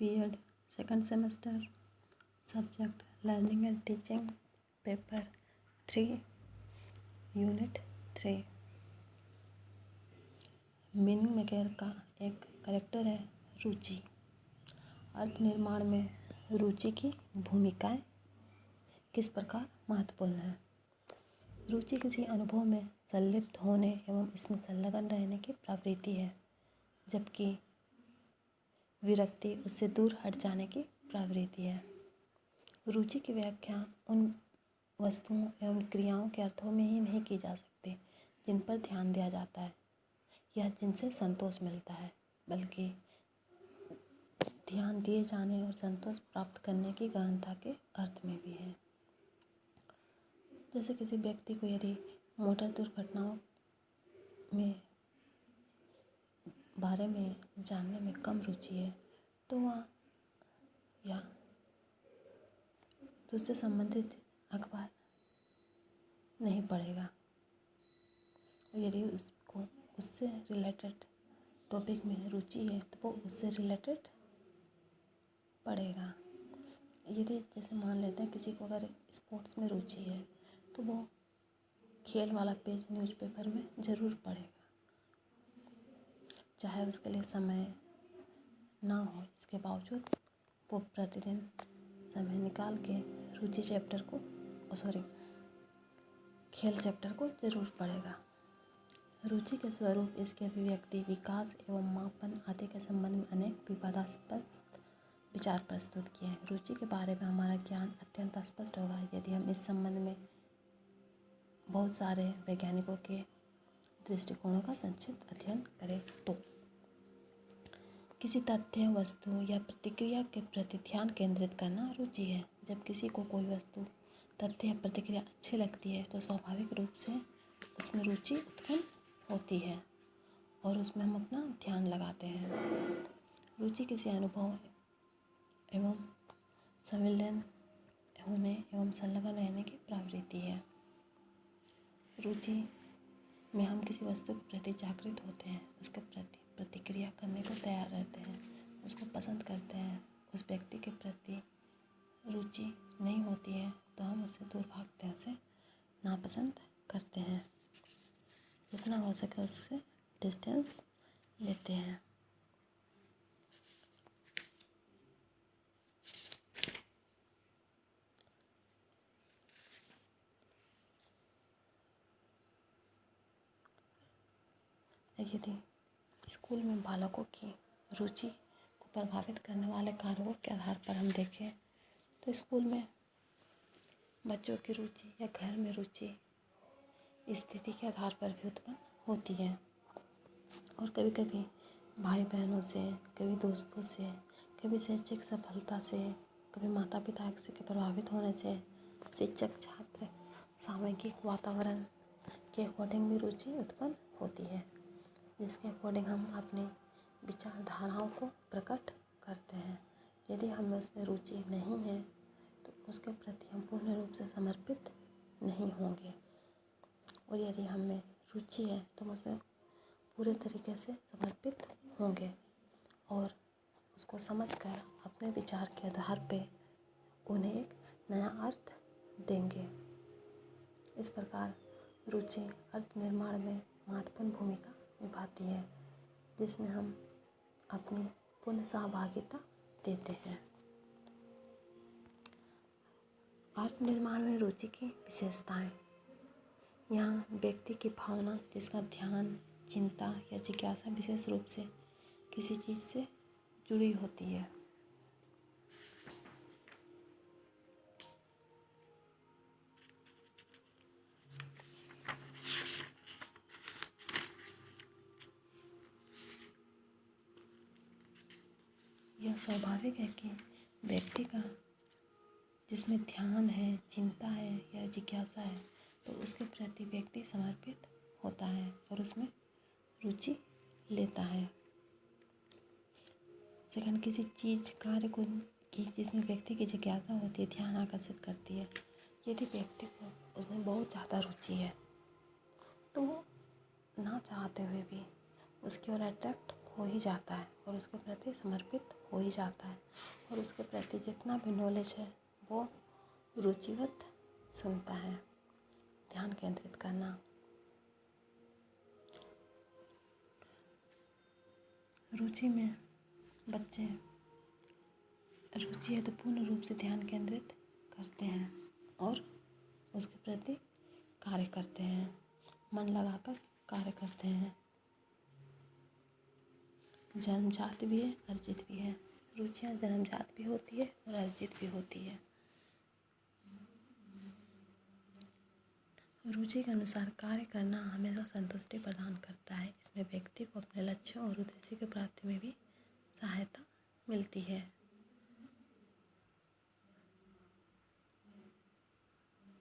B.Ed second semester, subject Learning and Teaching, paper 3, unit 3। Meaning maker का एक character है रुचि। अर्थ निर्माण में रुचि की भूमिकाएं किस प्रकार महत्वपूर्ण है। रुचि किसी अनुभव में संलिप्त होने एवं इसमें संलग्न रहने की प्रवृत्ति है, जबकि विरक्ति उससे दूर हट जाने की प्रवृत्ति है। रुचि की व्याख्या उन वस्तुओं एवं क्रियाओं के अर्थों में ही नहीं की जा सकती जिन पर ध्यान दिया जाता है या जिनसे संतोष मिलता है, बल्कि ध्यान दिए जाने और संतोष प्राप्त करने की गहनता के अर्थ में भी है। जैसे किसी व्यक्ति को यदि मोटर दुर्घटनाओं में बारे में जानने में कम रुचि है तो वह या तो उससे संबंधित अखबार नहीं पढ़ेगा। और यदि उसको उससे रिलेटेड टॉपिक में रुचि है तो वो उससे रिलेटेड पढ़ेगा। यदि जैसे मान लेते हैं किसी को अगर स्पोर्ट्स में रुचि है तो वो खेल वाला पेज न्यूज़पेपर में ज़रूर पढ़ेगा, चाहे उसके लिए समय ना हो। इसके बावजूद वो प्रतिदिन समय निकाल के रुचि चैप्टर को खेल चैप्टर को ज़रूर पढ़ेगा। रुचि के स्वरूप, इसके अभिव्यक्ति, विकास एवं मापन आदि के संबंध में अनेक विवादास्पद विचार प्रस्तुत किए हैं। रुचि के बारे में हमारा ज्ञान अत्यंत स्पष्ट होगा यदि हम इस संबंध में बहुत सारे वैज्ञानिकों के दृष्टिकोणों का संक्षिप्त अध्ययन करें तो। किसी तथ्य, वस्तु या प्रतिक्रिया के प्रति ध्यान केंद्रित करना रुचि है। जब किसी को कोई वस्तु, तथ्य या प्रतिक्रिया अच्छी लगती है तो स्वाभाविक रूप से उसमें रुचि उत्पन्न होती है और उसमें हम अपना ध्यान लगाते हैं। रुचि किसी अनुभव एवं संलग्न होने एवं संलग्न रहने की प्रवृत्ति है। रुचि में हम किसी वस्तु के प्रति जागृत होते हैं, उसके प्रति प्रतिक्रिया करने को तैयार रहते हैं, उसको पसंद करते हैं। उस व्यक्ति के प्रति रुचि नहीं होती है तो हम उससे दूर भागते हैं, उसे नापसंद करते हैं, जितना हो सके उससे डिस्टेंस लेते हैं। यदि स्कूल में बालकों की रुचि को प्रभावित करने वाले कारकों के आधार पर हम देखें तो स्कूल में बच्चों की रुचि या घर में रुचि स्थिति के आधार पर भी उत्पन्न होती है। और कभी कभी भाई बहनों से, कभी दोस्तों से, कभी शैक्षिक सफलता से, कभी माता पिता से के प्रभावित होने से, शिक्षक, छात्र, सामाजिक वातावरण के अकॉर्डिंग भी रुचि उत्पन्न होती है, जिसके अकॉर्डिंग हम अपनी विचारधाराओं को प्रकट करते हैं। यदि हमें उसमें रुचि नहीं है तो उसके प्रति हम पूर्ण रूप से समर्पित नहीं होंगे, और यदि हमें रुचि है तो हम उसमें पूरे तरीके से समर्पित होंगे और उसको समझकर अपने विचार के आधार पे उन्हें एक नया अर्थ देंगे। इस प्रकार रुचि अर्थ निर्माण में महत्वपूर्ण भूमिका निभाती है, जिसमें हम अपनी पूर्ण सहभागिता देते हैं। अर्थ निर्माण में रुचि की विशेषताएं। यहाँ व्यक्ति की भावना, जिसका ध्यान, चिंता या जिज्ञासा विशेष रूप से किसी चीज़ से जुड़ी होती है। यह स्वाभाविक है कि व्यक्ति का जिसमें ध्यान है, चिंता है या जिज्ञासा है तो उसके प्रति व्यक्ति समर्पित होता है और उसमें रुचि लेता है। सेकंड, किसी चीज़, कार्य को की जिसमें व्यक्ति की जिज्ञासा होती है, ध्यान आकर्षित करती है। यदि व्यक्ति को उसमें बहुत ज़्यादा रुचि है तो वो ना चाहते हुए भी उसकी ओर अट्रैक्ट हो ही जाता है और उसके प्रति समर्पित हो ही जाता है और उसके प्रति जितना भी नॉलेज है वो रुचिवत सुनता है। ध्यान केंद्रित करना। रुचि में बच्चे रुचि है तो पूर्ण रूप से ध्यान केंद्रित करते हैं और उसके प्रति कार्य करते हैं, मन लगाकर कार्य करते हैं। जन्मजात भी है, अर्जित भी है। रुचियाँ जन्मजात भी होती है और अर्जित भी होती है। रुचि के अनुसार कार्य करना हमेशा संतुष्टि प्रदान करता है। इसमें व्यक्ति को अपने लक्ष्यों और उद्देश्य की प्राप्ति में भी सहायता मिलती है।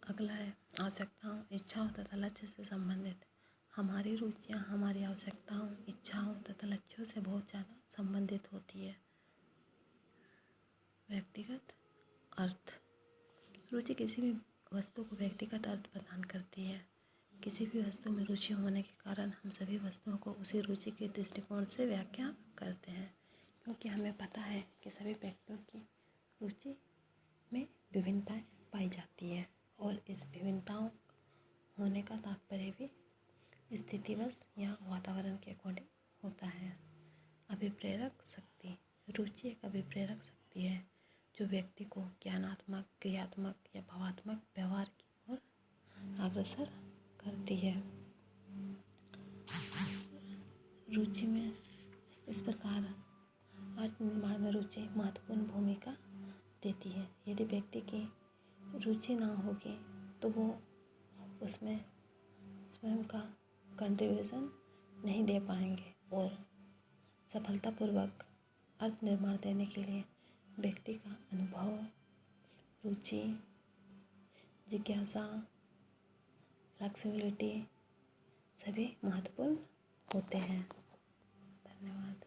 अगला है आवश्यकताओं, इच्छाओं तथा लक्ष्य से संबंधित। हमारी रुचियाँ हमारी आवश्यकताओं, इच्छाओं तथा लक्ष्यों से बहुत ज़्यादा संबंधित होती है। व्यक्तिगत अर्थ। रुचि किसी भी वस्तु को व्यक्तिगत अर्थ प्रदान करती है। किसी भी वस्तु में रुचि होने के कारण हम सभी वस्तुओं को उसी रुचि के दृष्टिकोण से व्याख्या करते हैं, क्योंकि हमें पता है कि सभी व्यक्तियों की रुचि में विभिन्नताएं पाई जाती है और इस विभिन्नताओं होने का तात्पर्य भी स्थितिवश या वातावरण के अकॉर्डिंग होता है। अभिप्रेरक शक्ति। रुचि एक अभिप्रेरक शक्ति है जो व्यक्ति को ज्ञानात्मक, क्रियात्मक या भावात्मक व्यवहार की ओर अग्रसर करती है। रुचि में इस प्रकार अर्थ निर्माण में रुचि महत्वपूर्ण भूमिका देती है। यदि व्यक्ति की रुचि ना होगी तो वो उसमें स्वयं का कंट्रीब्यूशन नहीं दे पाएंगे और सफलतापूर्वक अर्थ निर्माण देने के लिए व्यक्ति का अनुभव, रुचि, जिज्ञासा, फ्लेक्सिबिलिटी सभी महत्वपूर्ण होते हैं। धन्यवाद।